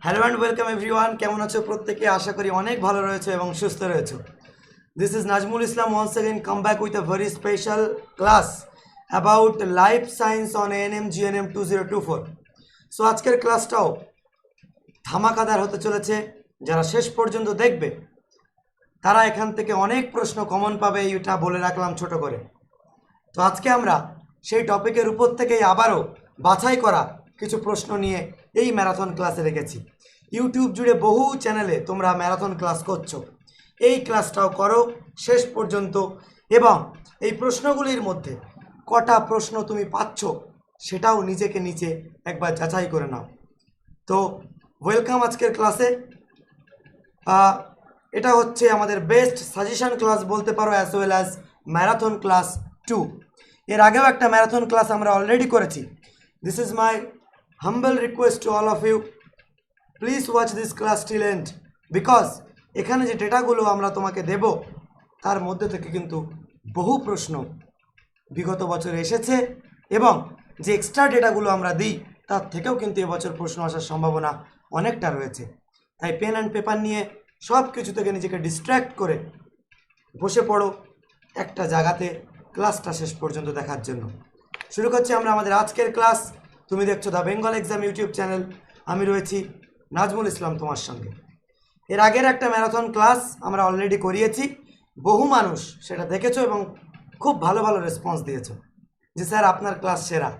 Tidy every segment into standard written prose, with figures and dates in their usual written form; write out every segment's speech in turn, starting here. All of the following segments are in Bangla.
Hello and welcome everyone. কেমন আছো প্রত্যেকে? আশা করি অনেক ভালো রয়েছে এবং সুস্থ রয়েছে। This is Nazmul Islam once again come back with a very special class about life science on ANM GNM 2024। So আজকের ক্লাসটাও ধামাকাদার হতে চলেছে। যারা শেষ পর্যন্ত দেখবে তারা এখান থেকে অনেক প্রশ্ন কমন পাবে, এটা বলে রাখলাম ছোট করে। তো আজকে আমরা সেই টপিকের উপর থেকেই আবারও বাছাই করা কিছু প্রশ্ন নিয়ে এই ম্যারাথন ক্লাসে রেখেছি। ইউটিউব জুড়ে বহু চ্যানেলে তোমরা ম্যারাথন ক্লাস করছো, এই ক্লাসটাও করো শেষ পর্যন্ত, এবং এই প্রশ্নগুলির মধ্যে কটা প্রশ্ন তুমি পাচ্ছ সেটাও নিজেকে নিচে একবার যাচাই করে নাও। তো ওয়েলকাম আজকের ক্লাসে। এটা হচ্ছে আমাদের বেস্ট সাজেশন ক্লাস বলতে পারো, as well as marathon class 2। এর আগেও একটা ম্যারাথন ক্লাস আমরা অলরেডি করেছি। This is my humble request to all of you, please watch this class till end, because এখানে যে ডেটাগুলো আমরা তোমাকে দেব তার মধ্যে থেকে কিন্তু বহু প্রশ্ন বিগত বছর এসেছে, এবং যে এক্সট্রা ডেটাগুলো আমরা দিই তার থেকেও কিন্তু এবছর প্রশ্ন আসার সম্ভাবনা অনেকটা রয়েছে। তাই পেন অ্যান্ড পেপার নিয়ে সব কিছু থেকে নিজেকে ডিস্ট্র্যাক্ট করে বসে পড়ো একটা জায়গাতে ক্লাসটা শেষ পর্যন্ত দেখার জন্য। শুরু করছি আমরা আমাদের আজকের ক্লাস। তুমি দেখছো the Bengal exam YouTube channel, আমি রয়েছি নাজমুল ইসলাম তোমার সঙ্গে। এর আগের একটা ম্যারাথন ক্লাস আমরা অলরেডি করিয়েছি, বহু মানুষ সেটা দেখেছো এবং খুব ভালো ভালো রেসপন্স দিয়েছো যে স্যার আপনার ক্লাস সেরা।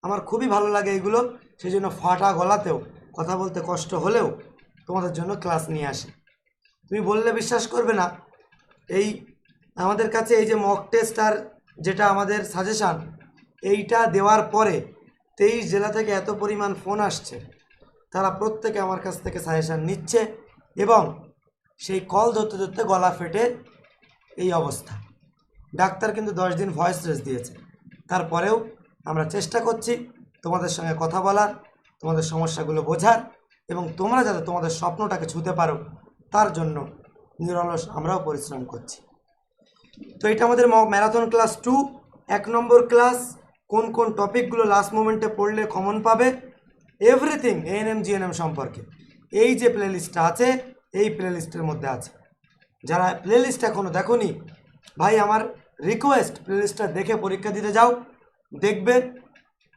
আমার খুবই ভালো লাগে এগুলো, সেই জন্য ফাটা গলাতেও কথা বলতে কষ্ট হলেও তোমাদের জন্য ক্লাস নিয়ে আসি। তুমি বললে বিশ্বাস করবে না, এই আমাদের কাছে এই যে মক টেস্ট আর যেটা আমাদের সাজেশান, এইটা দেওয়ার পরে 23 জেলা থেকে এত পরিমাণ ফোন আসছে, তারা প্রত্যেকে আমার কাছ থেকে সাজেশান নিচ্ছে, এবং সেই কল ধরতে ধরতে গলা ফেটে এই অবস্থা। ডাক্তার কিন্তু 10 দিন ভয়েস রেস্ট দিয়েছে, তারপরেও আমরা চেষ্টা করছি তোমাদের সঙ্গে কথা বলার, তোমাদের সমস্যাগুলো বোঝার, এবং তোমরা যাতে তোমাদের স্বপ্নটাকে ছুঁতে পারো তার জন্য নিরলস আমরাও পরিশ্রম করছি। তো এটা আমাদের ম্যারাথন ক্লাস 2, 1 নম্বর ক্লাস। কোন কোন টপিকগুলো লাস্ট মোমেন্টে পড়লে কমন পাবে, এভরিথিং এএনএম জিএনএম সম্পর্কে এই যে প্লেলিস্টটা আছে, এই প্লেলিস্টের মধ্যে আছে। যারা প্লেলিস্ট এখনও দেখোনি, ভাই আমার রিকোয়েস্ট প্লেলিস্টটা দেখে পরীক্ষা দিতে যাও, দেখবে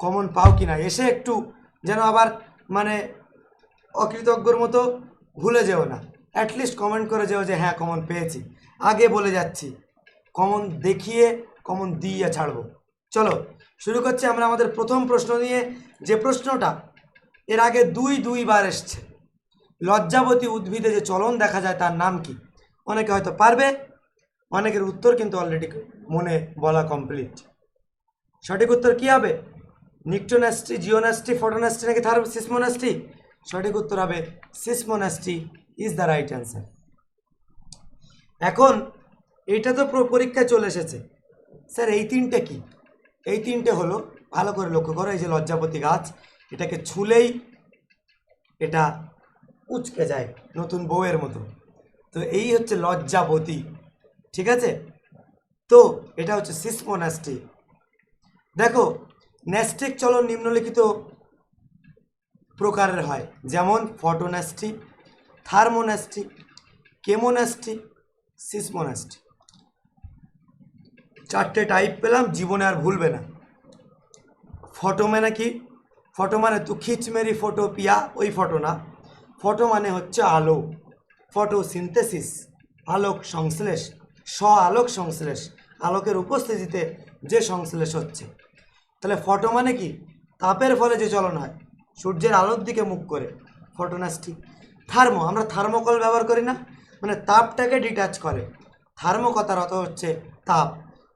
কমন পাও কি না। এসে একটু যেন আবার মানে অকৃতজ্ঞর মতো ভুলে যেও না, অ্যাটলিস্ট কমেন্ট করে যেও যে হ্যাঁ কমন পেয়েছি। আগে বলে যাচ্ছি কমন দেখিয়ে কমন দিয়ে ছাড়বো। চলো শুরু করছি আমরা আমাদের প্রথম প্রশ্ন নিয়ে, যে প্রশ্নটা এর আগে দুইবার এসছে। লজ্জাবতী উদ্ভিদে যে চলন দেখা যায় তার নাম কি? অনেকে হয়তো পারবে, অনেকের উত্তর কিন্তু অলরেডি মনে বলা কমপ্লিট। সঠিক উত্তর কী হবে? নিক্টোন্যাস্টি, জিওন্যাস্টি, ফটোন্যাস্টি নাকি সিসমোন্যাস্টি? সঠিক উত্তর হবে seismonasty is the right answer. এখন এটা তো পরীক্ষায় চলে এসেছে, স্যার এই তিনটে কি? এই তিনটে হলো, ভালো করে লক্ষ্য করো, এই যে লজ্জাবতী গাছ, এটাকে ছুলেই এটা উচকে যায় নতুন বউয়ের মতো, তো এই হচ্ছে লজ্জাবতী, ঠিক আছে? তো এটা হচ্ছে সিসমোন্যাস্টি। দেখো ন্যাস্টিক চলন নিম্নলিখিত প্রকারের হয়, যেমন ফটোন্যাস্টি, থার্মোন্যাস্টি, কেমোন্যাস্টি, সিসমোন্যাস্টি। 4টে টাইপ পেলাম, জীবনে আর ভুলবে না। ফটো মানে কি? ফটো মানে তু খিচ মেরি ফটো পিয়া, ওই ফটো না। ফটো মানে হচ্ছে আলো, ফটোসিনথেসিস, আলোক সংশ্লেষ, আলোক সংশ্লেষ, আলোকের উপস্থিতিতে যে সংশ্লেষ হচ্ছে। তাহলে ফটো মানে কি? তাপের ফলে যে চলন হয় সূর্যের আলোর দিকে মুখ করে, ফটোন্যাস্টি। থার্মো, আমরা থার্মোকল ব্যবহার করি না, মানে তাপটাকে ডিটাচ করে। থার্মো কথার অর্থ হচ্ছে তাপ।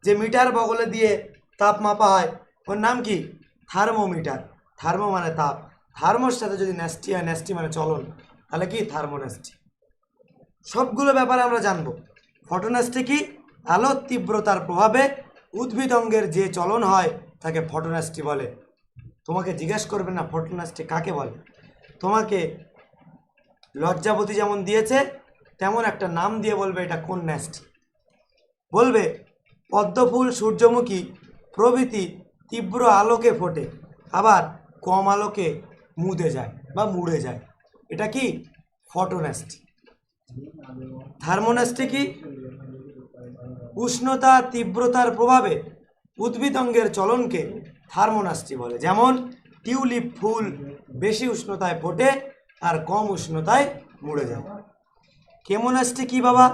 যে মিটার বগলে দিয়ে তাপ মাপা হয় ওর নাম কি? থার্মোমিটার। থার্মো মানে তাপ, থার্মোর সাথে যদি ন্যাস্টি হয়, ন্যাস্টি মানে চলন, তাহলে কি? থার্মোন্যাস্টি। সবগুলো ব্যাপারে আমরা জানবো। ফটোন্যাস্টি কি? আলোর তীব্রতার প্রভাবে উদ্ভিদ অঙ্গের যে চলন হয় তাকে ফটোন্যাস্টি বলে। তোমাকে জিজ্ঞেস করবে না ফটোন্যাস্টি কাকে বলে, তোমাকে লজ্জাবতী যেমন দিয়েছে তেমন একটা নাম দিয়ে বলবে এটা কোন ন্যাস্টি। বলবে পদ্মফুল, সূর্যমুখী প্রভৃতি তীব্র আলোকে ফোটে, আবার কম আলোকে মুদে যায় বা মুড়ে যায়। এটা কি ফটোনেস্টি। থার্মোনেস্টি কি উষ্ণতা তীব্রতার প্রভাবে উদ্ভিদ অঙ্গের চলনকে থার্মোনাস্টি বলে। যেমন টিউলিপ ফুল বেশি উষ্ণতায় ফোটে আর কম উষ্ণতায় মরে যায়। কেমোনাস্টি কি বাবা?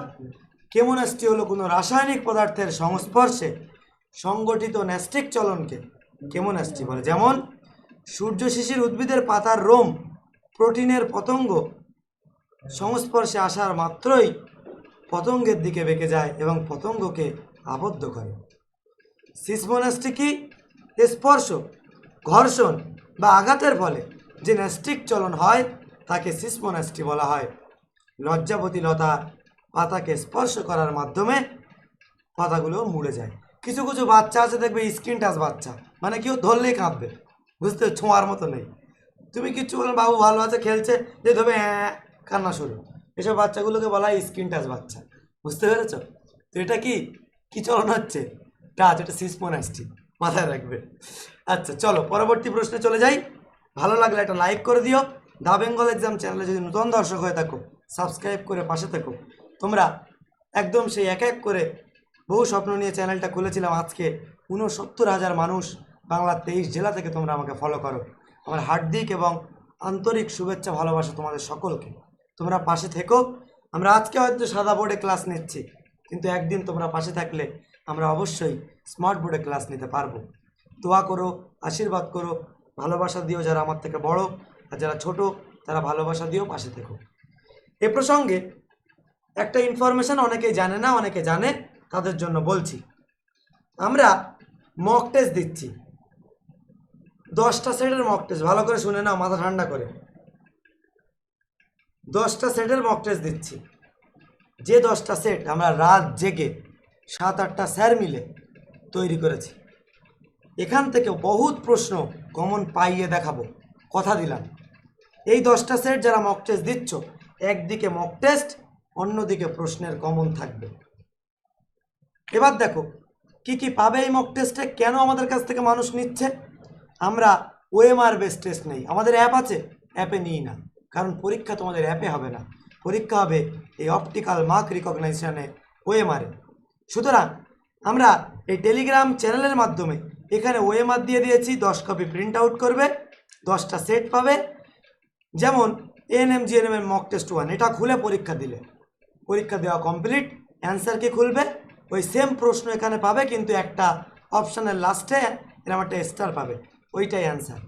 কেমোনাস্টি হলো কোনো রাসায়নিক পদার্থের সংস্পর্শে সংগঠিত ন্যাস্টিক চলনকে কেমোনাস্টি বলে। যেমন সূর্য শিশির উদ্ভিদের পাতার রোম প্রোটিনের পতঙ্গ সংস্পর্শে আসার মাত্রই পতঙ্গের দিকে বেঁকে যায় এবং পতঙ্গকে আবদ্ধ করে। সিসমোনাস্টি কি স্পর্শ ঘর্ষণ বা আঘাতের ফলে যে ন্যাস্টিক চলন হয় তাকে সিসমোনাস্টি বলা হয়। লজ্জাবতী লতা পাতাকে স্পর্শ করার মাধ্যমে পাতাগুলো মুড়ে যায়। কিছু কিছু বাচ্চা আছে দেখবে স্ক্রিন টাচ বাচ্চা, মানে কেউ ধরলেই কাঁদবে, বুঝতে ছোঁয়ার মতো নেই। তুমি কিচ্ছু বলেন বাবু ভালো আছে খেলছে, যে ধরবে কান্না শুরু। এসব বাচ্চাগুলোকে বলা হয় স্ক্রিন টাচ বাচ্চা, বুঝতে পেরেছ? তো এটা কি কি চলন হচ্ছে? টাচ, এটা সিসমোনাস্টি, মাথায় রাখবে। আচ্ছা চলো পরবর্তী প্রশ্নে চলে যাই। ভালো লাগলে একটা লাইক করে দিও। দা বেঙ্গল এক্সাম চ্যানেলে যদি নতুন দর্শক হয়ে থাকো সাবস্ক্রাইব করে পাশে থাকো। তোমরা একদম সেই এক এক করে বহু স্বপ্ন নিয়ে চ্যানেলটা খুলেছিলাম। আজকে 69,000 মানুষ বাংলার 23 জেলা থেকে তোমরা আমাকে ফলো করো। আমার হার্দিক এবং আন্তরিক শুভেচ্ছা ভালোবাসা তোমাদের সকলকে। তোমরা পাশে থেকো। আমরা আজকে হয়তো সাদা বোর্ডে ক্লাস নিচ্ছি, কিন্তু একদিন তোমরা পাশে থাকলে আমরা অবশ্যই স্মার্ট বোর্ডে ক্লাস নিতে পারবো। দোয়া করো, আশীর্বাদ করো, ভালোবাসা দিও যারা আমার থেকে বড়, আর যারা ছোট তারা ভালোবাসা দিও, পাশে থেকো। এ প্রসঙ্গে একটা ইনফরমেশন অনেকেই জানে না, অনেকে জানে, তাদের জন্য বলছি। আমরা মক টেস্ট দিচ্ছি, 10টা সেটের মক টেস্ট। ভালো করে শুনে নাও, মাথা ঠান্ডা করে। 10টা সেটের মক টেস্ট দিচ্ছি। যে 10টা সেট আমরা রাত জেগে 7-8টা স্যার মিলে তৈরি করেছি। এখান থেকে বহুত প্রশ্ন কমন পাইয়ে দেখাবো, কথা দিলাম। এই 10টা সেট যারা মক টেস্ট দিচ্ছ, একদিকে মক টেস্ট, অন্যদিকে প্রশ্নের কমন থাকবে। এবার দেখো কি কি পাবে এই মক টেস্টে। কেন আমাদের কাছ থেকে মানুষ নিচ্ছে? আমরা ওএমআর বেস টেস্ট নেই। আমাদের অ্যাপ আছে, অ্যাপে নিই না, কারণ পরীক্ষা তোমাদের অ্যাপে হবে না, পরীক্ষা হবে এই অপটিক্যাল মার্ক রিকগনাইজেশনে, ওএমআরে। সুতরাং আমরা এই টেলিগ্রাম চ্যানেলের মাধ্যমে এখানে ওএমআর দিয়ে দিয়েছি। 10 কপি প্রিন্ট আউট করবে, 10টা সেট পাবে। যেমন এএনএম জিএনএম এর মক টেস্ট 1, এটা খুলে পরীক্ষা দিলে, পরীক্ষা দেওয়া কমপ্লিট, অ্যান্সার কি খুলবে, ওই সেম প্রশ্ন এখানে পাবে, কিন্তু একটা অপশানের লাস্টে এরকম একটা স্টার পাবে, ওইটাই অ্যান্সার।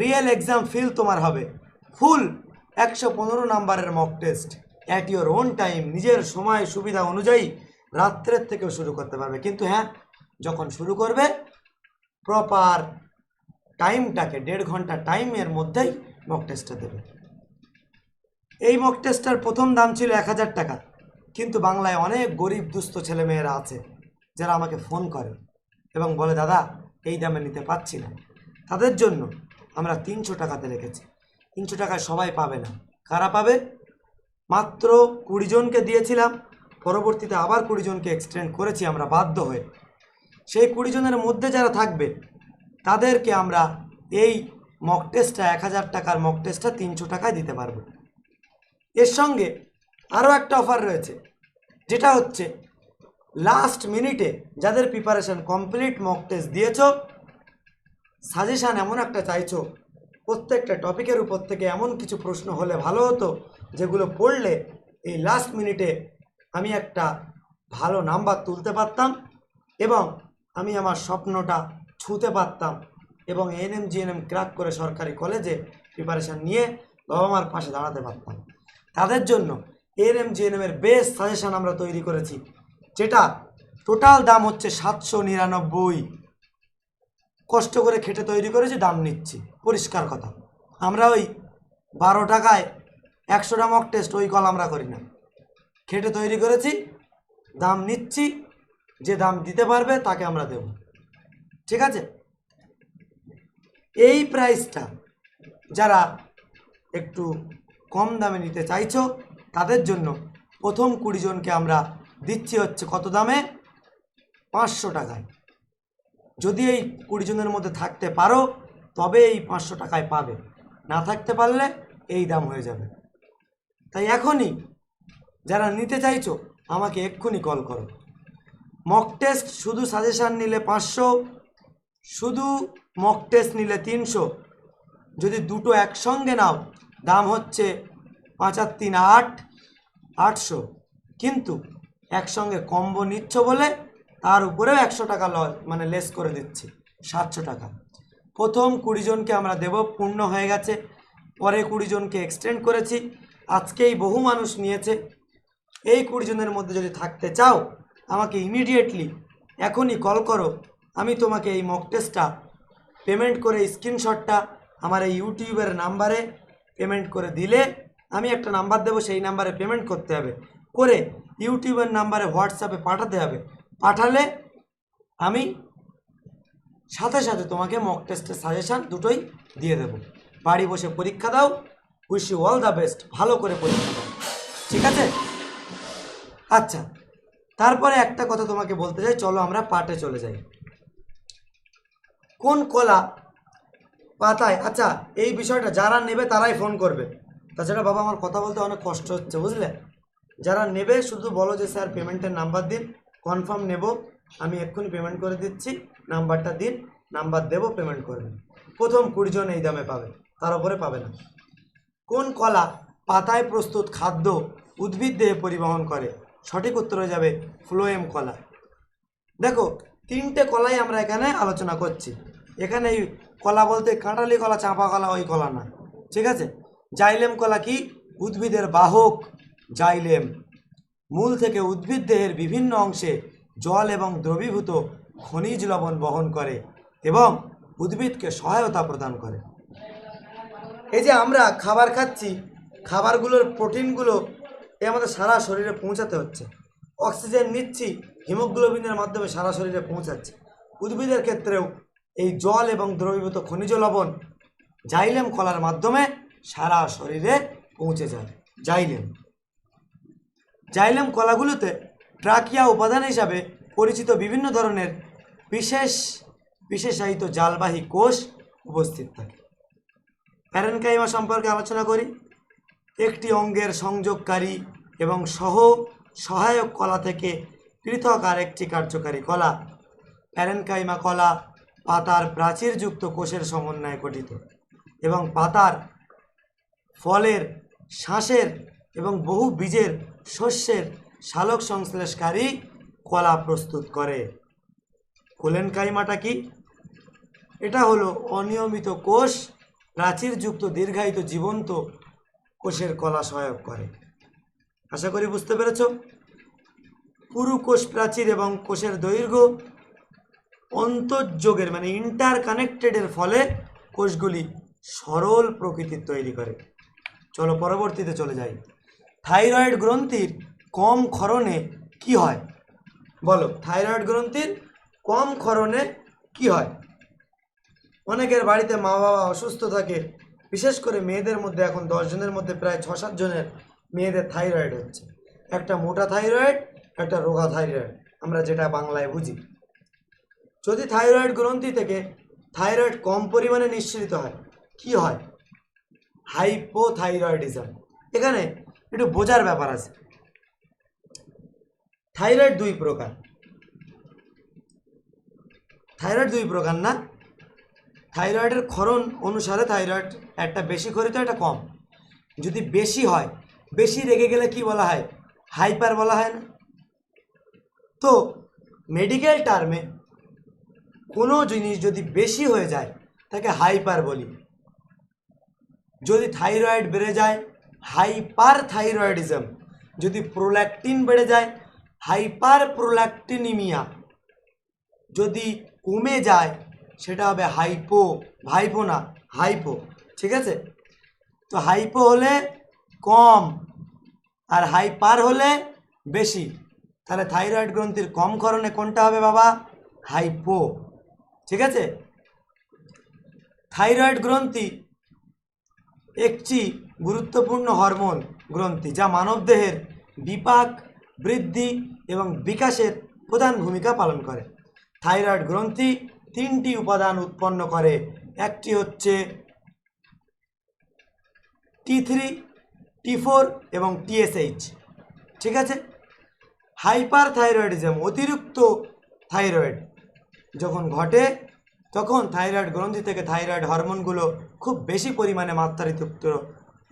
রিয়েল এক্সাম ফিল তোমার হবে, ফুল 115 নাম্বারের mock test at your own time, নিজের সময় সুবিধা অনুযায়ী রাত্রের থেকেও শুরু করতে পারবে। কিন্তু হ্যাঁ, যখন শুরু করবে প্রপার টাইমটাকে 1.5 ঘন্টা টাইমের মধ্যেই মক টেস্টটা দেবে। এই মক টেস্টটার প্রথম দাম ছিল 1000 টাকা, কিন্তু বাংলায় অনেক গরিব দুস্থ ছেলেমেয়েরা আছে যারা আমাকে ফোন করে এবং বলে দাদা এই দামে নিতে পারছি না। তাদের জন্য আমরা 300 টাকাতে রেখেছি। 300 টাকায় সবাই পাবে না। কারা পাবে? মাত্র 20 জনকে দিয়েছিলাম, পরবর্তীতে আবার 20 জনকে এক্সটেন্ড করেছি আমরা বাধ্য হয়ে। সেই 20 জনের মধ্যে যারা থাকবে তাদেরকে আমরা এই মক টেস্টটা 1000 টাকার মক টেস্টটা 300 টাকায় দিতে পারবো। এর সঙ্গে আরও একটা অফার রয়েছে, যেটা হচ্ছে লাস্ট মিনিটে যাদের প্রিপারেশন কমপ্লিট, মক টেস্ট দিয়েছো, সাজেশান এমন একটা চাইছো, প্রত্যেকটা টপিকের উপর থেকে এমন কিছু প্রশ্ন হলে ভালো হতো যেগুলো পড়লে এই লাস্ট মিনিটে আমি একটা ভালো নাম্বার তুলতে পারতাম এবং আমি আমার স্বপ্নটা ছুঁতে পারতাম এবং এএনএম জিএনএম ক্র্যাক করে সরকারি কলেজে প্রিপারেশান নিয়ে বাবা মার পাশে দাঁড়াতে পারতাম। তাদের জন্য এএনএম জিএনএম এর বেস্ট সাজেশান আমরা তৈরি করেছি, যেটা টোটাল দাম হচ্ছে 799। কষ্ট করে খেটে তৈরি করেছি, দাম নিচ্ছি, পরিষ্কার কথা। আমরা ওই 12 টাকায় 100টা মক টেস্ট ওই কল আমরা করি না, খেটে তৈরি করেছি, দাম নিচ্ছি। যে দাম দিতে পারবে তাকে আমরা দেব, ঠিক আছে? এই প্রাইসটা যারা একটু কম দামে নিতে চাইছো তাদের জন্য প্রথম 20 জনকে আমরা দিচ্ছি হচ্ছে কত দামে? 500 টাকায়। যদি এই 20 জনের মধ্যে থাকতে পারো তবে এই 500 টাকায় পাবে, না থাকতে পারলে এই দাম হয়ে যাবে। তাই এখনই যারা নিতে চাইছো আমাকে এক্ষুনি কল করো। মক টেস্ট শুধু সাজেশান নিলে 500, শুধু মক টেস্ট নিলে 300, যদি দুটো একসঙ্গে নাও দাম হচ্ছে 5 আর 3 8, 800। কিন্তু একসঙ্গে কম্বো নিচ্ছ বলে তার উপরেও 100 টাকা মানে লেস করে দিচ্ছি, 700 টাকা। প্রথম 20 জনকে আমরা দেব, পূর্ণ হয়ে গেছে। পরে 20 জনকে এক্সটেন্ড করেছি, আজকেই বহু মানুষ নিয়েছে। এই 20 জনের মধ্যে যদি থাকতে চাও আমাকে ইমিডিয়েটলি এখনই কল করো। আমি তোমাকে এই মক টেস্টটা পেমেন্ট করে স্ক্রিনশটটা আমার এই ইউটিউবের নাম্বারে পেমেন্ট করে দিলে, আমি একটা নাম্বার দেবো, সেই নাম্বারে পেমেন্ট করতে হবে, করে ইউটিউবের নাম্বারে হোয়াটসঅ্যাপে পাঠাতে হবে। পাঠালে আমি সাথে সাথে তোমাকে মক টেস্টের সাজেশান দুটোই দিয়ে দেবো। বাড়ি বসে পরীক্ষা দাও। Wish you all the best. ভালো করে পরীক্ষা দাও, ঠিক আছে? আচ্ছা, তারপরে একটা কথা তোমাকে বলতে চাই, চলো আমরা পাঠে চলে যাই। কোন কলা পাতায়, আচ্ছা এই বিষয়টা যারা নেবে তারাই ফোন করবে। তাছাড়া বাবা আমার কথা বলতে অনেক কষ্ট হচ্ছে, বুঝলে? যারা নেবে শুধু বলো যে স্যার পেমেন্টের নাম্বার দিন, কনফার্ম নেব, আমি এক্ষুনি পেমেন্ট করে দিচ্ছি, নাম্বারটা দিন, নাম্বার দেবো, পেমেন্ট করবেন। প্রথম 20 জন এই দামে পাবে, তার উপরে পাবে না। কোন কলা পাতায় প্রস্তুত খাদ্য উদ্ভিদ দেহে পরিবহন করে? সঠিক উত্তর হয়ে যাবে ফ্লোয়েম কলা। দেখো 3টে কলাই আমরা এখানে আলোচনা করছি। এখানে এই কলা বলতে কাঁঠালি কলা, চাঁপা কলা, ওই কলা না, ঠিক আছে? জাইলেম কলা কি? উদ্ভিদের বাহক জাইলেম। মূল থেকে উদ্ভিদ দেহের বিভিন্ন অংশে জল এবং দ্রবীভূত খনিজ লবণ বহন করে এবং উদ্ভিদকে সহায়তা প্রদান করে। এই যে আমরা খাবার খাচ্ছি, খাবারগুলোর প্রোটিনগুলো আমাদের সারা শরীরে পৌঁছাতে হচ্ছে। অক্সিজেন নিচ্ছি, হিমোগ্লোবিনের মাধ্যমে সারা শরীরে পৌঁছাচ্ছে। উদ্ভিদের ক্ষেত্রেও এই জল এবং দ্রবীভূত খনিজ লবণ জাইলেম কলার মাধ্যমে সারা শরীরে পৌঁছে যায়। জাইলেম কলাগুলোতে ট্রাকিয়া উপাদান হিসাবে পরিচিত বিভিন্ন ধরনের বিশেষায়িত জালবাহী কোষ উপস্থিত থাকে। প্যারেনকাইমা সম্পর্কে আলোচনা করি। একটি অঙ্গের সংযোগকারী এবং সহায়ক কলা থেকে পৃথক আরেকটি কার্যকারী কলা। প্যারেনকাইমা কলা পাতার প্রাচীরযুক্ত কোষের সমন্বয়ে গঠিত এবং পাতার, ফলের, শ্বাসের এবং বহু বীজের শস্যের সালোক সংশ্লেষকারী কলা প্রস্তুত করে। কোলেনকাইমাটা কি? এটা হলো অনিয়মিত কোষ প্রাচীরযুক্ত দীর্ঘায়িত জীবন্ত কোষের কলা সহায়ক করে। আশা করি বুঝতে পেরেছ। পুরু কোষ প্রাচীর এবং কোষের দৈর্ঘ্য অন্তর্যোগের মানে ইন্টারকানেক্টেডের ফলে কোষগুলি সরল প্রকৃতির তৈরি করে। চলো পরবর্তীতে চলে যাই। থাইরয়েড গ্রন্থির কম ক্ষরণে কি হয়? বলো, থাইরয়েড গ্রন্থির কম ক্ষরণে কি হয়? অনেকের বাড়িতে মা বাবা অসুস্থ থাকে, বিশেষ করে মেয়েদের মধ্যে এখন 10 জনের মধ্যে প্রায় 6-7 জনের মেয়েদের থাইরয়েড হচ্ছে। একটা মোটা থাইরয়েড, একটা রোগা থাইরয়েড, আমরা যেটা বাংলায় বুঝি। যদি থাইরয়েড গ্রন্থি থেকে থাইরয়েড কম পরিমাণে নিঃসৃত হয়, কি হয়? হাইপোথাইরয়েডিজম। এখানে একটু বোঝার ব্যাপার আছে। থাইরয়েড 2 প্রকার। থাইরয়েড 2 প্রকার না, থাইরয়েডের ক্ষরণ অনুসারে থাইরয়েড একটা বেশি ক্ষরিত, একটা কম। যদি বেশি হয়, বেশি রেগে গেলে কি বলা হয়? হাইপার বলা হয় না? তো মেডিকেল টার্মে কোনো জিনিস যদি বেশি হয়ে যায় তাকে হাইপার বলি। যদি থাইরয়েড বেড়ে যায়, হাইপার থাইরয়েডিজম। যদি প্রোল্যাক্টিন বেড়ে যায়, হাইপার প্রোল্যাক্টিনিমিয়া। যদি কমে যায় সেটা হবে ভাইপো না, হাইপো, ঠিক আছে? তো হাইপো হলে কম আর হাইপার হলে বেশি। তাহলে থাইরয়েড গ্রন্থির কম ক্ষরণে কোনটা হবে বাবা? হাইপো, ঠিক আছে? থাইরয়েড গ্রন্থি একটি গুরুত্বপূর্ণ হরমোন গ্রন্থি যা মানবদেহের বিপাক, বৃদ্ধি এবং বিকাশের প্রধান ভূমিকা পালন করে। থাইরয়েড গ্রন্থি 3টি উপাদান উৎপন্ন করে। একটি হচ্ছে T3, T4 এবং TSH। ঠিক আছে, হাইপার থাইরয়েডিজম অতিরিক্ত থাইরয়েড যখন ঘটে তখন থাইরয়েড গ্রন্থি থেকে থাইরয়েড হরমোনগুলো খুব বেশি পরিমাণে মাত্রাতিরিক্ত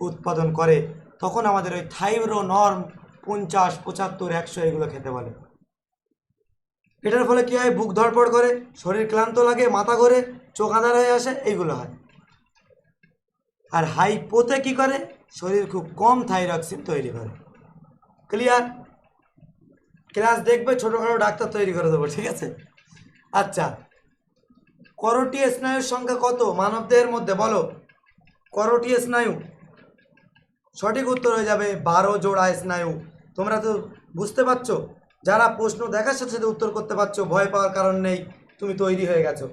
উৎপাদন করে, তখন আমাদের ওই থাইরো নর্ম 50, 75, 100 এগুলো খেতে বলে। এটার ফলে কী হয়, বুক ধড়পড় করে, শরীর ক্লান্ত লাগে, মাথা ঘোরে, চোখ আঁধার হয়ে আসে, এইগুলো হয়। আর হাইপোতে কী করে, শরীর খুব কম থাইরক্সিন তৈরি করে। ক্লিয়ার? ক্লাস দেখবে, ছোটোখাটো ডাক্তার তৈরি করে দেবো, ঠিক আছে? আচ্ছা, করোটিয় স্নায়ুর সংখ্যা কত মানবদেহের মধ্যে বলো? করোটিয় স্নায়ু সঠিক উত্তর হয়ে যাবে 12 জোড়া স্নায়ু। তোমরা তো বুঝতে পারছো, যারা প্রশ্ন দেখার সাথে সাথে উত্তর করতে পারছো, ভয় পাওয়ার কারণ নেই, তুমি তৈরি হয়ে গেছো।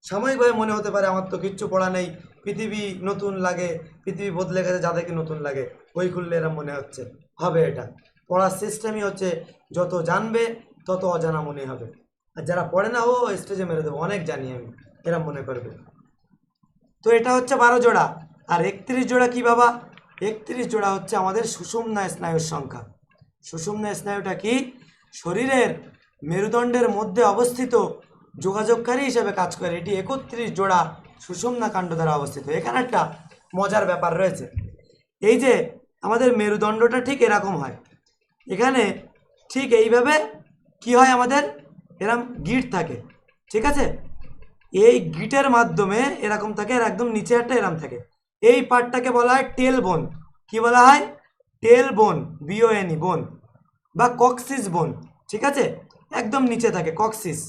সাময়িকভাবে মনে হতে পারে আমার তো কিচ্ছু পড়া নেই, পৃথিবী নতুন লাগে, পৃথিবী বদলে গেছে, যাদেরকে নতুন লাগে বই খুললে এরম মনে হচ্ছে, হবে এটা। পড়ার সিস্টেমই হচ্ছে যত জানবে তত অজানা মনে হবে, আর যারা পড়ে না ও স্টেজে মেরে দেবো, অনেক জানি আমি, এরম মনে করবে। তো এটা হচ্ছে 12 জোড়া। আর 31 জোড়া কি বাবা? 31 জোড়া হচ্ছে আমাদের সুষুম্না স্নায়ুর সংখ্যা। সুষুম্না স্নায়ুটা কি? শরীরের মেরুদণ্ডের মধ্যে অবস্থিত যোগাযোগকারী হিসেবে কাজ করে। এটি 31 জোড়া সুষুম্না কাণ্ড দ্বারা অবস্থিত। এখানে একটা মজার ব্যাপার রয়েছে, এই যে আমাদের মেরুদণ্ডটা ঠিক এরকম হয়, এখানে ঠিক এইভাবে কি হয়, আমাদের এরম গিঁট থাকে, ঠিক আছে? এই গিটের মাধ্যমে এরকম থাকে, আর একদম নিচে একটা এরম থাকে। এই পার্টটাকে বলা হয় টেল বোন। কি বলা হয়? টেল বোন, বিওএনই, বোন, বা কক্সিস বোন, ঠিক আছে? একদম নিচে থাকে কক্সিস।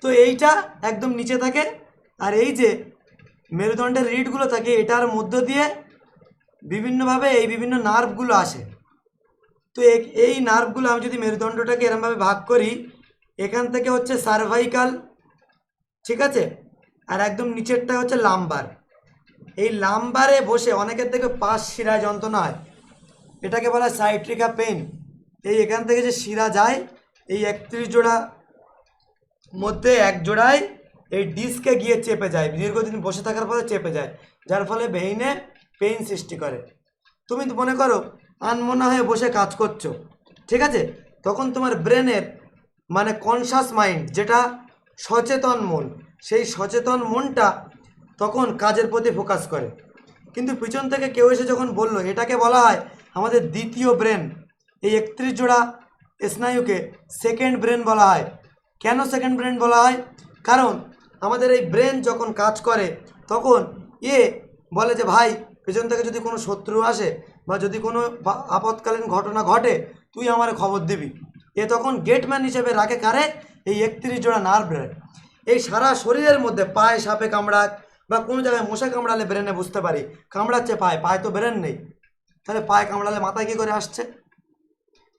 তো এইটা একদম নিচে থাকে, আর এই যে মেরুদণ্ডের রিডগুলো থাকে, এটার মধ্য দিয়ে বিভিন্নভাবে এই বিভিন্ন নার্ভগুলো আসে। তো এই নার্ভগুলো আমি যদি মেরুদণ্ডটাকে এরমভাবে ভাগ করি, এখান থেকে হচ্ছে সার্ভাইকাল, ঠিক আছে, আর একদম নিচেরটা হচ্ছে লাম্বার। এই লাম্বারে বসে অনেকের থেকে পাশ শিরা যন্ত্রণা হয়, এটাকে বলা হয় সাইট্রিকা পেইন। এই এখান থেকে যে শিরা যায়, এই 31 জোড়া মধ্যে এক জোড়ায় এই ডিস্কে গিয়ে চেপে যায়, দীর্ঘদিন বসে থাকার ফলে চেপে যায়, যার ফলে ভেইনে পেইন সৃষ্টি করে। তুমি তো মনে করো আনমনা হয়ে বসে কাজ করছো, ঠিক আছে, তখন তোমার ব্রেনের মানে কনসাস মাইন্ড, যেটা সচেতন মন, সেই সচেতন মনটা তখন কাজের প্রতি ফোকাস করে। কিন্তু পিছন থেকে কেউ এসে যখন বললো, এটাকে বলা হয় আমাদের দ্বিতীয় ব্রেন। এই 31 জোড়া স্নায়ুকে সেকেন্ড ব্রেন বলা হয়। কেন সেকেন্ড ব্রেন বলা হয়? কারণ আমাদের এই ব্রেন যখন কাজ করে তখন বলে যে ভাই, পেছন থেকে যদি কোনো শত্রু আসে বা যদি কোনো আপৎকালীন ঘটনা ঘটে, তুই আমার খবর দিবি। তখন গেটম্যান হিসেবে রাখে কারে? এই 31 জোড়া নার্ভ। এই সারা শরীরের মধ্যে পায়ে সাপে কামড়াক বা কোনো জায়গায় মশা কামড়ালে ব্রেনে বুঝতে পারি কামড়াচ্ছে পায়ে, পায়ে তো ব্রেন নেই, তাহলে পায়ে কামড়ালে মাথায় কী করে আসছে?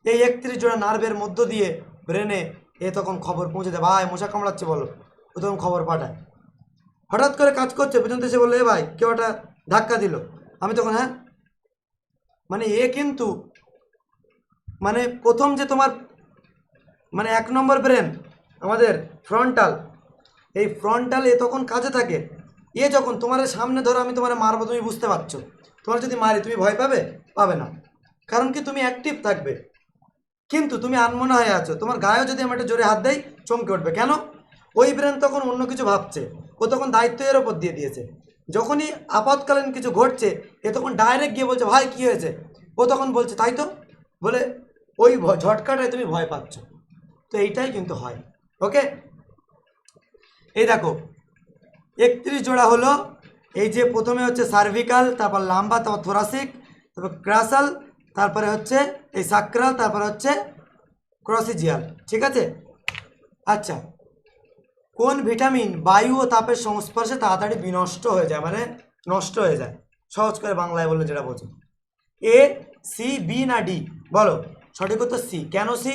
এই 31 জোড়া নার্ভের মধ্য দিয়ে ব্রেনে তখন খবর পৌঁছে দেয়, ভাই মশা কামড়াচ্ছে বলো, ও তখন খবর পাঠায়। হঠাৎ করে কাজ করছে, পেছন থেকে বললো, ভাই কেউ একটা ধাক্কা দিল, আমি তখন হ্যাঁ, মানে কিন্তু মানে প্রথম যে তোমার মানে 1 নম্বর ব্রেন আমাদের ফ্রন্টাল, এই ফ্রন্টাল তখন কাজে থাকে। যখন তোমার সামনে ধরো আমি তোমার মারবো, তুমি বুঝতে পারছো, তোমার যদি মারি তুমি ভয় পাবে? পাবে না, কারণ কি তুমি অ্যাক্টিভ থাকবে। কিন্তু তুমি আনমনা হয়ে আছো, তোমার গায়েও যদি আমি একটা জোরে হাত দেই চমকে উঠবে। কেন? ওই ব্রেন তখন অন্য কিছু ভাবছে, ও তখন দায়িত্ব এর ওপর দিয়ে দিয়েছে। যখনই আপৎকালীন কিছু ঘটছে, তখন ডাইরেক্ট গিয়ে বলছে, ভাই কী হয়েছে? ও তখন বলছে, তাই তো, বলে ওই ঝটকাটায় তুমি ভয় পাচ্ছ। তো এইটাই কিন্তু হয়। ওকে, এই দেখো 31 জোড়া হলো, এই যে প্রথমে হচ্ছে সার্ভিকাল, তারপর লাম্বা, তারপর থোরাসিক, তারপর ক্রাসাল, তারপরে হচ্ছে এই সাক্রাল, তারপরে হচ্ছে ক্রসিজিয়াল, ঠিক আছে? আচ্ছা, কোন ভিটামিন বায়ু ও তাপের সংস্পর্শে তাড়াতাড়ি বিনষ্ট হয়ে যায়, মানে নষ্ট হয়ে যায়? সহজ করে বাংলায় বললে যেটা বোঝো। এ, সি, বি না ডি? বলো। সঠিক উত্তর সি। কেন সি?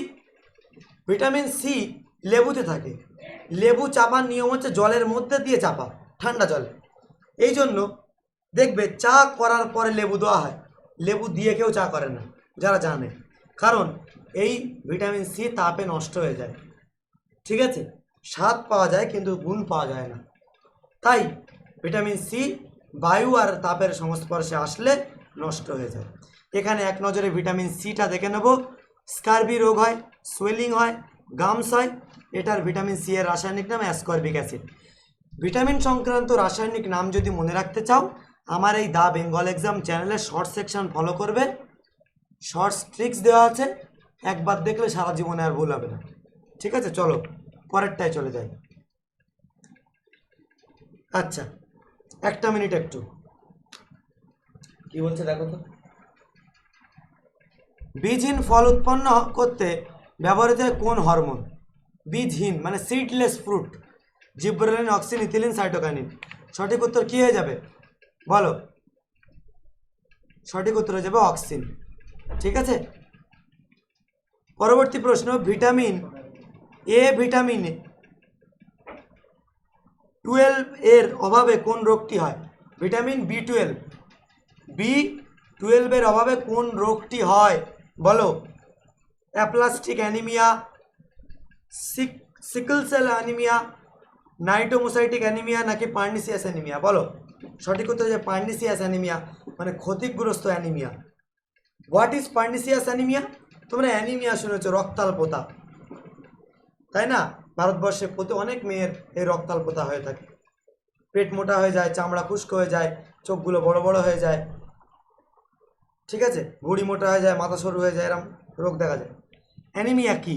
ভিটামিন সি লেবুতে থাকে। লেবু চাপার নিয়ম হচ্ছে জলের মধ্যে দিয়ে চাপা, ঠান্ডা জলে। এই জন্য দেখবে চা করার পরে লেবু দেওয়া হয়, লেবু দিয়ে কেউ চা করে না, যারা জানে, কারণ এই ভিটামিন সি তাপে নষ্ট হয়ে যায়, ঠিক আছে? স্বাদ পাওয়া যায় কিন্তু গুণ পাওয়া যায় না, তাই ভিটামিন সি বায়ু আর তাপের সংস্পর্শে আসলে নষ্ট হয়ে যায়। এখানে এক নজরে ভিটামিন সিটা দেখে নেব। স্কারবি রোগ হয়, সোয়েলিং হয়, গামস হয়, এটার ভিটামিন সি এর রাসায়নিক নাম অ্যাসকর্বিক অ্যাসিড। ভিটামিন সংক্রান্ত রাসায়নিক নাম যদি মনে রাখতে চাও আমার এই দা বেঙ্গল এক্সাম চ্যানেলের শর্ট সেকশন ফলো করবে, শর্টস ট্রিক্স দেওয়া আছে, একবার দেখলে সারা জীবনে আর ভুল হবে না। ঠিক আছে, চলো পরেরটায় চলে যাই। আচ্ছা, একটা মিনিট, একটু কি বলছে দেখো তো। বীজহীন ফল উৎপন্ন করতে ব্যবহৃত হয় কোন হরমোন? বীজহীন মানে seedless fruit. Gibberellin, auxin, ethylene, cytokinin. সঠিক উত্তর কি হয়ে যাবে বলো? সঠিক উত্তর হয়ে যাবে অক্সিন। ঠিক আছে, পরবর্তী প্রশ্ন। ভিটামিন এ, ভিটামিন 12 এর অভাবে কোন রোগটি হয়? ভিটামিন B12, B12 এর অভাবে কোন রোগটি হয় বলো? Aplastic anaemia, sickle cell anaemia, নাইটোমোসাইটিক অ্যানিমিয়া নাকি পার্নিসিয়াস অ্যানিমিয়া বলো? সঠিক উত্তর হচ্ছে পার্নিসিয়াস অ্যানিমিয়া, মানে ক্ষতিগ্রস্ত anaemia. What is pernicious anaemia? তোমরা অ্যানিমিয়া শুনেছো, রক্তাল্পতা, তাই না? ভারতবর্ষে প্রতি অনেক মেয়ের এই রক্তাল্পতা হয়ে থাকে, পেট মোটা হয়ে যায়, চামড়া খুস্ক হয়ে যায়, চোখগুলো বড় বড় হয়ে যায়, ঠিক আছে, ভুঁড়ি মোটা হয়ে যায়, মাথা সরু হয়ে যায়, এরকম রোগ দেখা যায়। অ্যানিমিয়া কি?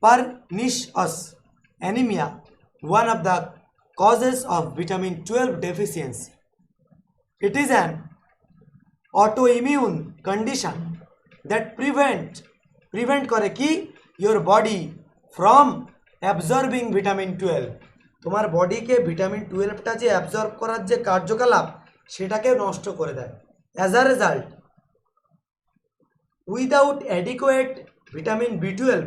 Pernicious anemia, one of the causes of vitamin 12 deficiency. It is an autoimmune condition that prevent করে কি your body from absorbing vitamin 12. তোমার বডিকে ভিটামিন 12টা যে অ্যাবজর্ব করার যে কার্যকলাপ সেটাকে নষ্ট করে দেয়। As a result, without adequate vitamin B12,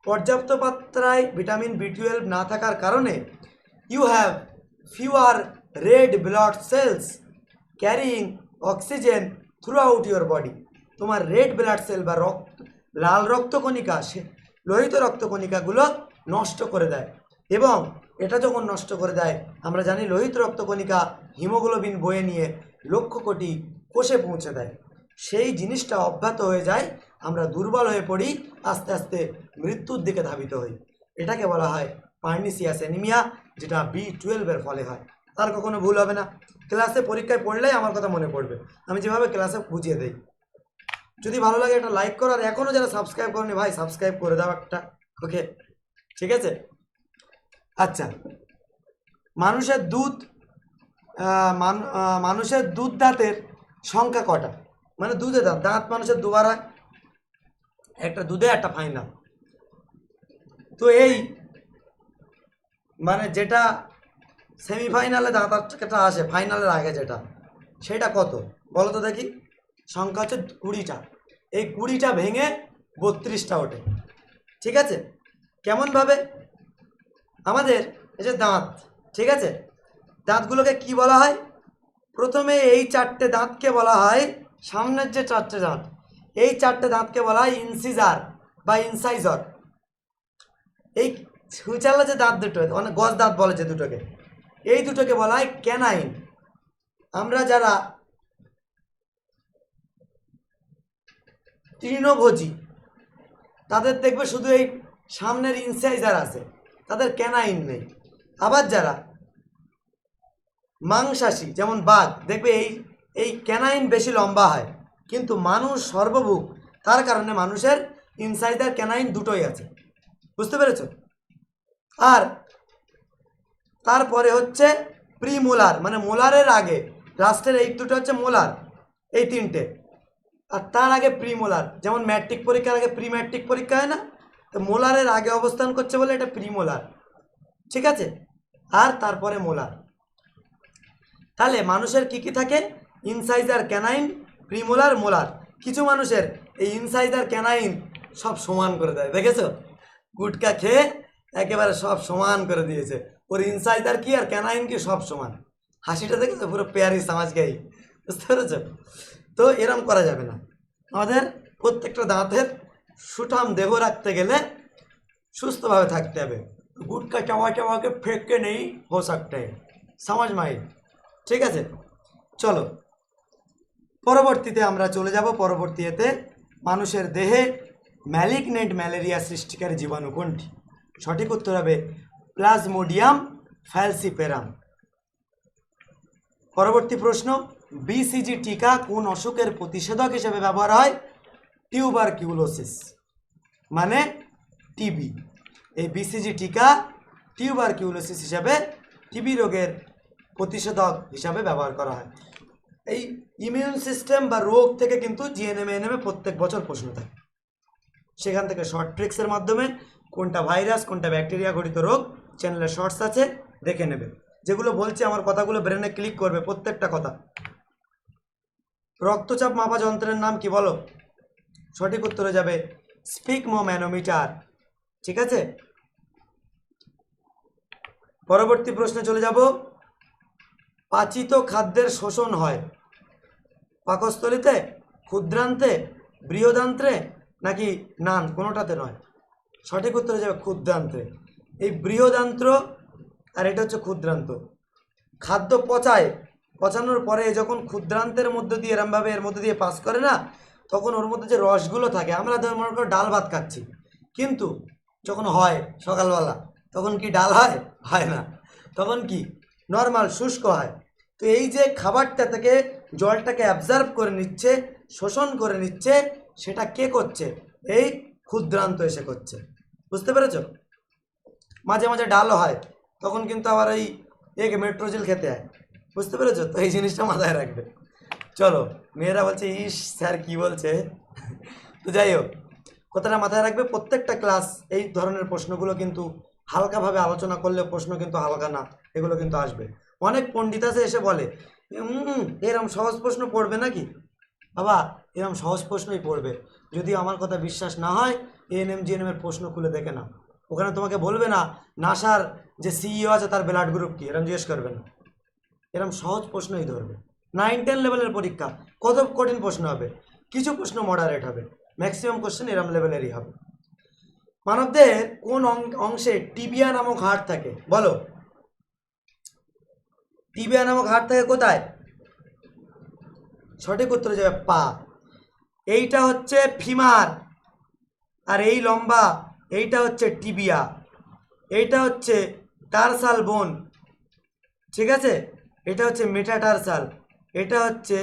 পর্যাপ্ত মাত্রায় ভিটামিন B12 না থাকার কারণে you have fewer red blood cells carrying oxygen throughout your body. তোমার রেড ব্লাড সেল বা লাল রক্তকণিকা, সে লোহিত রক্তকণিকাগুলো নষ্ট করে দেয়। এবং এটা যখন নষ্ট করে দেয়, আমরা জানি লোহিত রক্তকণিকা হিমোগ্লোবিন বয়ে নিয়ে লক্ষ কোটি কোষে পৌঁছে দেয়। সেই জিনিসটা অব্যাহত হয়ে যায়, আমরা দুর্বল হয়ে পড়ি, আস্তে আস্তে মৃত্যুর দিকে ধাবিত হই। এটাকে বলা হয় পার্নিসিয়াস অ্যানিমিয়া, যেটা B12 এর ফলে হয়। আর কখনো ভুল হবে না, ক্লাসে পরীক্ষায় পড়লেই আমার কথা মনে পড়বে, আমি যেভাবে ক্লাসে বুঝিয়ে দেই। যদি ভালো লাগে একটা লাইক করো, আর এখনও যারা সাবস্ক্রাইব করনি ভাই সাবস্ক্রাইব করে দাও একটা, ওকে? ঠিক আছে। আচ্ছা, মানুষের দুধ দাঁতের সংখ্যা কটা? মানে দুধে দাঁত মানুষের দুবার হয়, একটা দুধে একটা ফাইনাল। তো এই মানে যেটা সেমিফাইনালে দাঁতটা আসে ফাইনালের আগে যেটা, সেটা কত বলো তো দেখি? সংখ্যা হচ্ছে 20টা। এই 20টা ভেঙে 32টা ওঠে। ঠিক আছে, কেমনভাবে? আমাদের এই যে দাঁত, ঠিক আছে, দাঁতগুলোকে কি বলা হয়? প্রথমে এই 4টে দাঁতকে বলা হয়, সামনের যে 4টে দাঁত, এই 4টে দাঁতকে বলা হয় ইনসিজার বা ইনসাইজর। এই সুচালা যে দাঁত দুটো, অনেক গজ দাঁত বলে যে দুটোকে, এই দুটোকে বলা হয় ক্যানাইন। আমরা যারা তৃণভোজী তাদের দেখবে শুধু এই সামনের ইনসাইজার আছে, তাদের ক্যানাইন নেই। আবার যারা মাংসাশী যেমন বাঘ, দেখবে এই ক্যানাইন বেশি লম্বা হয়, কিন্তু মানুষ সর্বভুক, তার কারণে মানুষের ইনসাইজার ক্যানাইন দুটোই আছে। বুঝতে পেরেছ? আর তারপরে হচ্ছে প্রিমোলার, মানে মোলারের আগে, লাস্টের এই দুটো হচ্ছে মোলার, এই 3টে। আর তার আগে প্রিমোলার, যেমন ম্যাট্রিক পরীক্ষার আগে প্রি ম্যাট্রিক পরীক্ষা হয় না, তো মোলারের আগে অবস্থান করছে বলে এটা প্রিমোলার। ঠিক আছে, আর তারপরে মোলার। তাহলে মানুষের কি কি থাকে? Incisor, canine, premolar, molar. কিছু মানুষের এই ইনসাইজার ক্যানাইন সব সমান করে দেয়, দেখেছো? গুটকা খেয়ে একেবারে সব সমান করে দিয়েছে, ওর ইনসাইজার কি আর ক্যানাইন কি সব সমান। হাসিটা দেখেছো? পুরো পেয়ারি সমাজ গাই। বুঝতে পেরেছো? তো এরম করা যাবে না। আমাদের প্রত্যেকটা দাঁতের সুঠাম দেহ রাখতে গেলে সুস্থভাবে থাকতে হবে। गुटखा चबा चबा के फेंक के नहीं हो सकते, সমাজ মাইল, ঠিক আছে। চলো পরবর্তীতে আমরা চলে যাব পরবর্তীতে মানুষের দেহে ম্যালিগনেন্ট ম্যালেরিয়া সৃষ্টিকারী জীবাণু কোনটি? সঠিক উত্তর হবে প্লাজমোডিয়াম ফ্যালসিপেরাম। পরবর্তী প্রশ্ন, বিসিজি টিকা কোন অসুখের প্রতিষেধক হিসেবে ব্যবহার হয়? টিউবারকিউলোসিস মানে টিবি। এই বিসিজি টিকা টিউবারকিউলোসিস হিসাবে টিবি রোগের প্রতিষেধক হিসাবে ব্যবহার করা হয়। এই ইমিউন সিস্টেম বা রোগ থেকে কিন্তু জিএনএম প্রত্যেক বছর প্রশ্ন থাকে, সেখান থেকে শর্ট ট্রিক্সের মাধ্যমে কোনটা ভাইরাস কোনটা ব্যাকটেরিয়া ঘটিত রোগ চ্যানেলে শর্টস আছে, দেখে নেবে। যেগুলো বলছি আমার কথাগুলো ব্রেনে ক্লিক করবে প্রত্যেকটা কথা। রক্তচাপ মাপা যন্ত্রের নাম কি বলো? সঠিক উত্তরে যাবে স্ফিগমোম্যানোমিটার, ঠিক আছে। পরবর্তী প্রশ্নে চলে যাব, পাচিত খাদ্যের শোষণ হয় পাকস্থলীতে, ক্ষুদ্রান্তে, বৃহদান্ত্রে নাকি নান কোনোটাতে নয়? সঠিক উত্তরে যাবে ক্ষুদ্রান্তে। এই বৃহদান্ত্র আর এটা হচ্ছে ক্ষুদ্রান্ত। খাদ্য পচানোর পরে যখন ক্ষুদ্রান্তের মধ্যে দিয়ে এরমভাবে এর মধ্যে দিয়ে পাস করে না, তখন ওর মধ্যে যে রসগুলো থাকে, আমরা ধর মনে করো ডাল ভাত খাচ্ছি, কিন্তু যখন হয় সকালবেলা তখন কি ডাল হয়? হয় না, তখন কি নর্মাল শুষ্ক হয়। তো এই যে খাবারটা থেকে জলটাকে অ্যাবজর্ব করে নিচ্ছে, শোষণ করে নিচ্ছে, সেটা কে করছে? এই ক্ষুদ্রান্ত এসে করছে, বুঝতে পেরেছ? মাঝে মাঝে ডালও হয়, তখন কিন্তু আবার এই মেট্রোজেল খেতে হয়, বুঝতে পেরেছো? তো এই জিনিসটা মাথায় রাখবে। চলো, মেয়েরা বলছে ইস স্যার কি বলছে। তো যাই হোক, কথাটা মাথায় রাখবে। প্রত্যেকটা ক্লাস এই ধরনের প্রশ্নগুলো কিন্তু হালকাভাবে আলোচনা করলে প্রশ্ন কিন্তু হালকা না, এগুলো কিন্তু আসবে। অনেক পণ্ডিত আছে এসে বলে এরম সহজ প্রশ্ন পড়বে নাকি? বাবা, এরম সহজ প্রশ্নই পড়বে। যদি আমার কথা বিশ্বাস না হয় এএনএম জিএনএম এর প্রশ্ন খুলে দেখে না, ওখানে তোমাকে বলবে না নাসার যে সিইও আছে তার ব্লাড গ্রুপ কি, এরম জিজ্ঞেস করবে না, এরম সহজ প্রশ্নই ধরবে। 9-10 লেভেলের পরীক্ষা কত কঠিন প্রশ্ন হবে, কিছু প্রশ্ন মডারেট হবে, ম্যাক্সিমাম কোশ্চেন এরম লেভেলেরই হবে। মানবদেহের কোন অংশে টিবিয়া নামক হাড় থাকে বলো? টিবিয়া নামক হাড় থাকে কোথায়? সঠিক উত্তরে যাবে পা। এইটা হচ্ছে ফিমার, আর এই লম্বা এইটা হচ্ছে টিবিয়া, এইটা হচ্ছে টারসাল বোন, ঠিক আছে। এটা হচ্ছে মেটাটারসাল, এটা হচ্ছে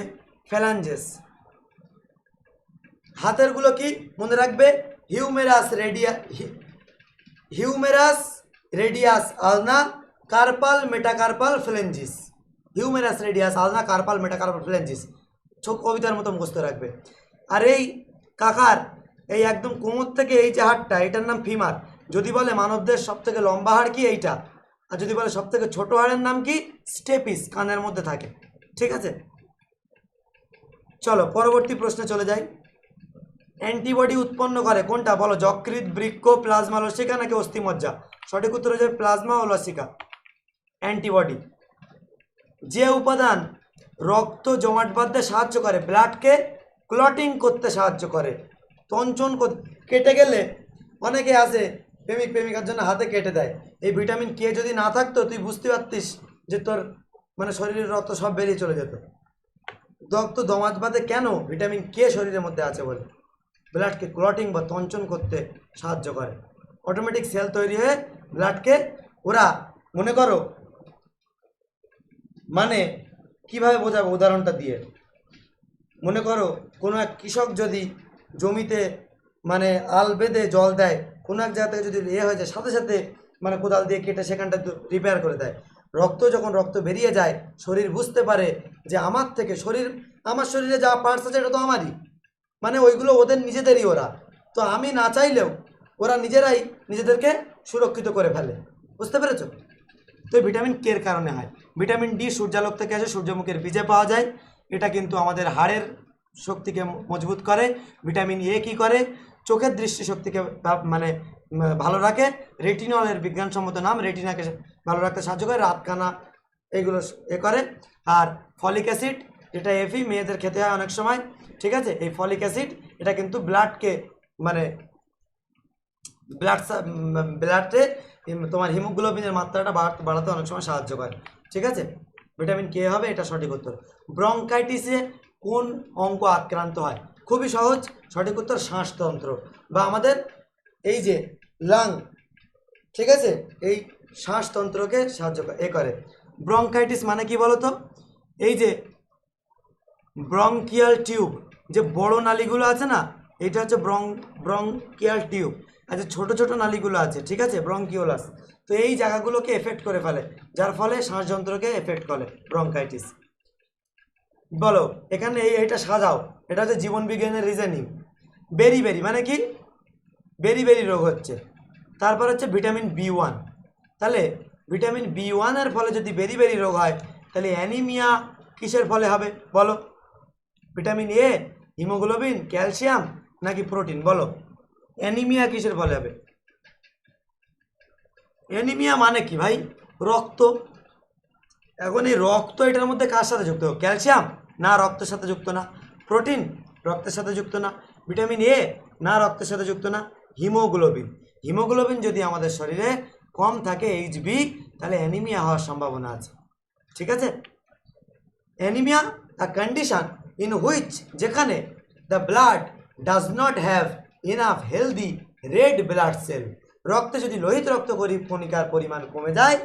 ফ্যালাঞ্জেস। হাতেরগুলো কি মনে রাখবে? হিউমেরাস রেডিয়াস আলনা কার্পাল মেটাকার্পাল ফ্লেঞ্জিস। হিউমেরাস রেডিয়াস আলনা কার্পাল মেটাকার্পাল ফ্লেঞ্জিস, কবিতার মতো মুখস্থ রাখবে। আর এই কাকার এই একদম কোমর থেকে এই যে হাড়টা, এটার নাম ফিমার। যদি বলে মানবদের সব থেকে লম্বা হাড় কি? এইটা। আর যদি বলে সব থেকে ছোট হাড়ের নাম কি? স্টেপিস, কানের মধ্যে থাকে, ঠিক আছে। চলো পরবর্তী প্রশ্নে চলে যাই। অ্যান্টিবডি উৎপন্ন করে কোনটা বলো? যকৃৎ, বৃক্ক, প্লাজমা, লসিকা নাকি অস্থিমজ্জা? সঠিক উত্তর হয়ে যাবে প্লাজমা ও লসিকা। অ্যান্টিবডি যে উপাদান রক্ত জমাট বাঁধতে সাহায্য করে, ব্লাডকে ক্লটিং করতে সাহায্য করে, তঞ্চন কেটে গেলে অনেকে আসে প্রেমিক প্রেমিকার জন্য হাতে কেটে দেয়, এই ভিটামিন কে যদি না থাকতো তুই বুঝতে পারতিস যে তোর মানে শরীরের রক্ত সব বেরিয়ে চলে যেত। রক্ত জমাট বাঁধে কেন? ভিটামিন কে শরীরের মধ্যে আছে বলে। ব্লাডকে ক্লটিং বা তঞ্চন করতে সাহায্য করে, অটোমেটিক সেল তৈরি হয়ে ব্লাডকে ওরা মনে করো মানে কিভাবে বোঝাবো উদাহরণটা দিয়ে, মনে করো কোনো এক কৃষক যদি জমিতে মানে আল বেঁধে জল দেয়, কোনো এক জায়গা থেকে যদি হয়ে যায় সাথে সাথে মানে কোদাল দিয়ে কেটে সেখানটা রিপেয়ার করে দেয়। রক্ত বেরিয়ে যায়, শরীর বুঝতে পারে যে আমার থেকে আমার শরীরে যা পার্টস আছে এটা তো আমারই, মানে ওইগুলো ওদের নিজেদেরই, ওরা তো আমি না চাইলেও ওরা নিজেরাই নিজেদেরকে সুরক্ষিত করে ফেলে, বুঝতে পেরেছ? তো ভিটামিন কে এর কারণে হয়। ভিটামিন ডি সূর্যালোক থেকে আসে, সূর্যমুখীর বীজে পাওয়া যায়, এটা কিন্তু আমাদের হাড়ের শক্তিকে মজবুত করে। ভিটামিন এ কী করে? চোখের দৃষ্টিশক্তিকে মানে ভালো রাখে। রেটিনলের বিজ্ঞানসম্মত নাম, রেটিনাকে ভালো রাখতে সাহায্য করে, রাতকানা এগুলো করে। আর ফলিক অ্যাসিড যেটা এফি মেয়েদের খেতে হয় অনেক সময়, ঠিক আছে। এই ফলিক অ্যাসিড এটা কিন্তু ব্লাডকে মানে ব্লাডে তোমার হিমোগ্লোবিনের মাত্রাটা বাড়াতে অনেক সময় সাহায্য করে। ঠিক আছে, ভিটামিন কে হবে এটা সঠিক উত্তর। ব্রঙ্কাইটিসে কোন অঙ্গ আক্রান্ত হয়? খুবই সহজ, সঠিক উত্তর শ্বাসতন্ত্র বা আমাদের এই যে লাং, ঠিক আছে, এই শ্বাসতন্ত্রকে সাহায্য করে। ব্রঙ্কাইটিস মানে কি বলতো? এই যে ব্রঙ্কিয়াল টিউব, যে বড় নালীগুলো আছে না, এটা হচ্ছে ব্রঙ্কিয়াল টিউব, আর যে ছোটো ছোটো নালীগুলো আছে, ঠিক আছে, ব্রঙ্কিওলাস, তো এই জায়গাগুলোকে এফেক্ট করে ফেলে, যার ফলে শ্বাসযন্ত্রকে এফেক্ট করে ব্রঙ্কাইটিস। বলো এখানে এইটা সাজাও, এটা হচ্ছে জীবন বিজ্ঞানের রিজনিং। বেরি বেরি মানে কি? বেরি বেরি রোগ হচ্ছে। তারপর হচ্ছে ভিটামিন বি1, তাহলে ভিটামিন বি1-এর ফলে যদি বেরি বেরি রোগ হয়, তাহলে অ্যানিমিয়া কিসের ফলে হবে বলো? ভিটামিন এ, হিমোগ্লোবিন, ক্যালসিয়াম নাকি প্রোটিন? বলো অ্যানিমিয়া কিসের ফলে হবে? অ্যানিমিয়া মানে কি ভাই? রক্ত। এখন এই রক্ত এটার মধ্যে কার সাথে যুক্ত? ক্যালসিয়াম না, রক্তের সাথে যুক্ত না। প্রোটিন রক্তের সাথে যুক্ত না। ভিটামিন এ না, রক্তের সাথে যুক্ত না। হিমোগ্লোবিন, হিমোগ্লোবিন যদি আমাদের শরীরে কম থাকে এইচবি, তাহলে অ্যানিমিয়া হওয়ার সম্ভাবনা আছে, ঠিক আছে। Anaemia a condition in which, যেখানে the blood does not have enough healthy red blood cell, রক্তে যদি লোহিত রক্ত কণিকার পরিমাণ কমে যায়,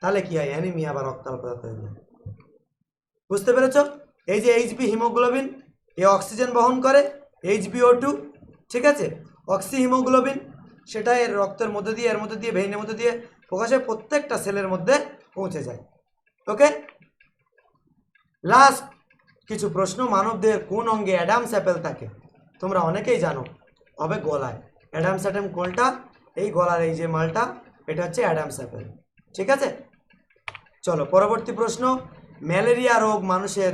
তাহলে কি হয়? অ্যানিমিয়া বা রক্তাল্পতা তৈরি হয়। বুঝতে পেরেছ? এই যে এইচবি হিমোগ্লোবিন, এ অক্সিজেন বহন করে, HbO2, ঠিক আছে, অক্সি হিমোগ্লোবিন, সেটা এর রক্তের মধ্যে দিয়ে, এর মধ্যে দিয়ে, ভেইনের মধ্যে দিয়ে প্রকাশে প্রত্যেকটা সেলের মধ্যে পৌঁছে যায়। ওকে, লাস্ট কিছু প্রশ্ন। মানবদেহের কোন অঙ্গে অ্যাডামস অ্যাপেল থাকে? তোমরা অনেকেই জানো, হবে গলায়। অ্যাডামস অ্যাটেম কোনটা? এই গলার এই যে মালটা, এটা হচ্ছে অ্যাডামস অ্যাপেল, ঠিক আছে। চলো পরবর্তী প্রশ্ন। ম্যালেরিয়া রোগ মানুষের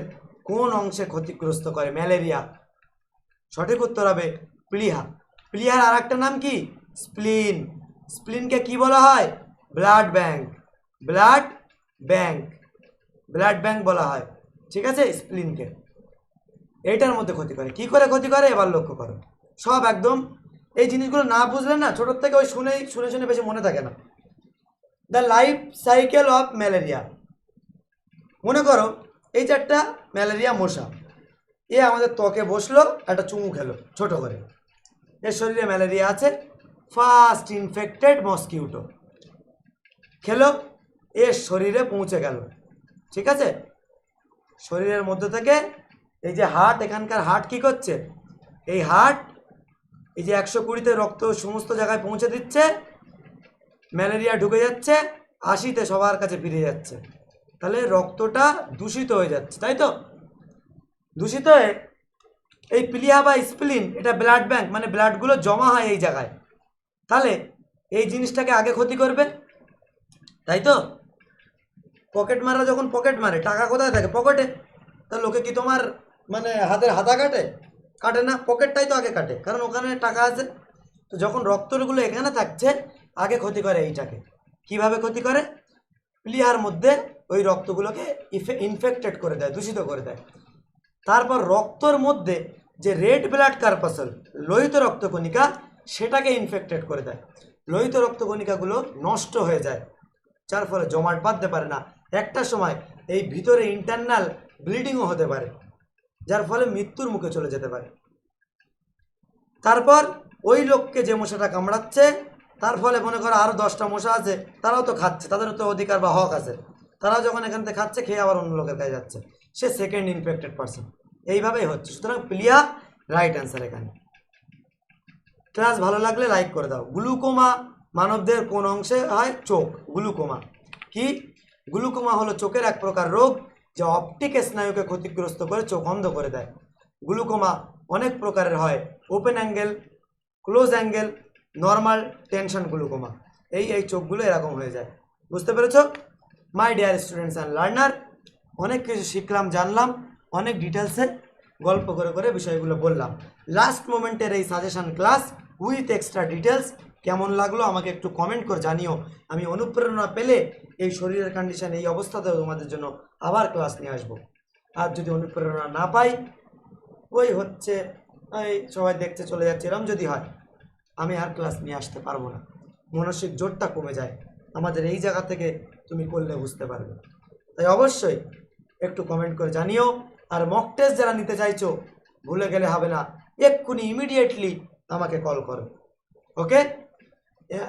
কোন অংশে ক্ষতিগ্রস্ত করে? ম্যালেরিয়া, সঠিক উত্তর হবে প্লিহা। প্লিহার আর একটা নাম কি? স্প্লিন। স্প্লিনকে কি বলা হয়? Blood bank. Blood bank, blood bank বলা হয়, ঠিক আছে স্প্লিনকে। এইটার মধ্যে ক্ষতি করে। কি করে ক্ষতি করে এবার লক্ষ্য করো। সব একদম এই জিনিসগুলো না বুঝলে না, ছোটোর থেকে ওই শুনে শুনে বেশি মনে থাকে না। The life cycle of malaria. মনে করো এই যে একটা ম্যালেরিয়া মশা, এ আমাদের ত্বকে বসলো, একটা চুমু খেলো ছোট করে, এর শরীরে ম্যালেরিয়া আছে। ফার্স্ট ইনফেক্টেড মসকিউটো খেলো, এর শরীরে পৌঁছে গেল, ঠিক আছে। শরীরের মধ্যে থেকে এই যে হার্ট, এখানকার হার্ট কি করছে? এই হার্ট এই যে 120-তে রক্ত সমস্ত জায়গায় পৌঁছে দিচ্ছে, ম্যালেরিয়া ঢুকে যাচ্ছে, 80-তে সবার কাছে ফিরে যাচ্ছে, তাহলে রক্তটা দূষিত হয়ে যাচ্ছে, তাই তো। দূষিত হয়ে এই প্লিহা বা স্প্লিন, এটা ব্লাড ব্যাংক, মানে ব্লাডগুলো জমা হয় এই জায়গায়, তাহলে এই জিনিসটাকে আগে ক্ষতি করবে, তাই তো। পকেট মারা যখন পকেট মারে, টাকা কোথায় থাকে? পকেটে। তা লোকে কি তোমার মানে হাতের হাতা কাটে? কাটে না, পকেটটাই তো আগে কাটে, কারণ ওখানে টাকা আছে। তো যখন রক্তগুলো এখানে থাকছে, আগে ক্ষতি করে এইটাকে। কিভাবে ক্ষতি করে? প্লিহার মধ্যে ওই রক্তগুলোকে ইনফেক্টেড করে দেয়, দূষিত করে দেয়। তারপর রক্তর মধ্যে যে রেড ব্লাড কার্পাসল, লোহিত রক্তকণিকা, সেটাকে ইনফেক্টেড করে দেয়। লোহিত রক্তকণিকাগুলো নষ্ট হয়ে যায়, যার ফলে জমাট বাঁধতে পারে না। একটা সময় এই ভিতরে ইন্টারনাল ব্লিডিংও হতে পারে, যার ফলে মৃত্যুর মুখে চলে যেতে পারে। তারপর ওই লোককে যে মশাটা কামড়াচ্ছে, তার ফলে মনে করো আরও 10টা মশা আছে, তারাও তো খাচ্ছে, তাদেরও তো অধিকার বা হক আছে, তারাও যখন এখান থেকে খাচ্ছে, খেয়ে আবার অন্য লোকের কাছে যাচ্ছে, সে সেকেন্ড ইনফেক্টেড পারসন। এইভাবেই হচ্ছে। সুতরাং প্লিয়া রাইট অ্যান্সার এখানে। ক্লাস ভালো লাগলে লাইক করে দাও। গ্লুকোমা মানবদেহের কোন অংশে হয়? চোখ। গ্লুকোমা কি? গ্লুকোমা হলো চোখের এক প্রকার রোগ, যা অপটিক স্নায়ুকে ক্ষতিগ্রস্ত করে চোখ অন্ধ করে দেয়। গ্লুকোমা অনেক প্রকারের হয়, open angle, close angle, normal, tension glaucoma. এই চোখগুলো এরকম হয়ে যায়। বুঝতে পেরেছ? My dear students and learner, অনেক কিছু শিখলাম, জানলাম, অনেক ডিটেলসে গল্প করে করে বিষয়গুলো বললাম। লাস্ট মোমেন্টের এই suggestion class with extra details কেমন লাগলো আমাকে একটু কমেন্ট করে জানিও। আমি অনুপ্রেরণা পেলে এই শরীরের কন্ডিশন এই অবস্থাতেও তোমাদের জন্য আবার ক্লাস নিয়ে আসবো। আর যদি অনুপ্রেরণা না পাই, ওই হচ্ছে এই সবাই দেখতে চলে যাচ্ছে, এরম যদি হয়, আমি আর ক্লাস নিয়ে আসতে পারবো না। মানসিক জোরটা কমে যায় আমাদের এই জায়গা থেকে, তুমি করলে বুঝতে পারবে। তাই অবশ্যই একটু কমেন্ট করে জানিও। আর মক টেস্ট যারা নিতে চাইছো ভুলে গেলে হবে না, এক্ষুনি ইমিডিয়েটলি আমাকে কল করো। ওকে,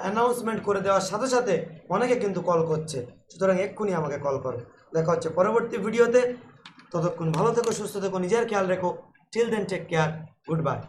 অ্যানাউন্সমেন্ট করে দেওয়ার সাথে সাথে অনেকে কিন্তু কল করছে, সুতরাং এক্ষুনি আমাকে কল করো। দেখা হচ্ছে পরবর্তী ভিডিওতে। ততক্ষণ ভালো থেকো, সুস্থ থেকো, নিজের খেয়াল রেখো। Till then take care, good bye.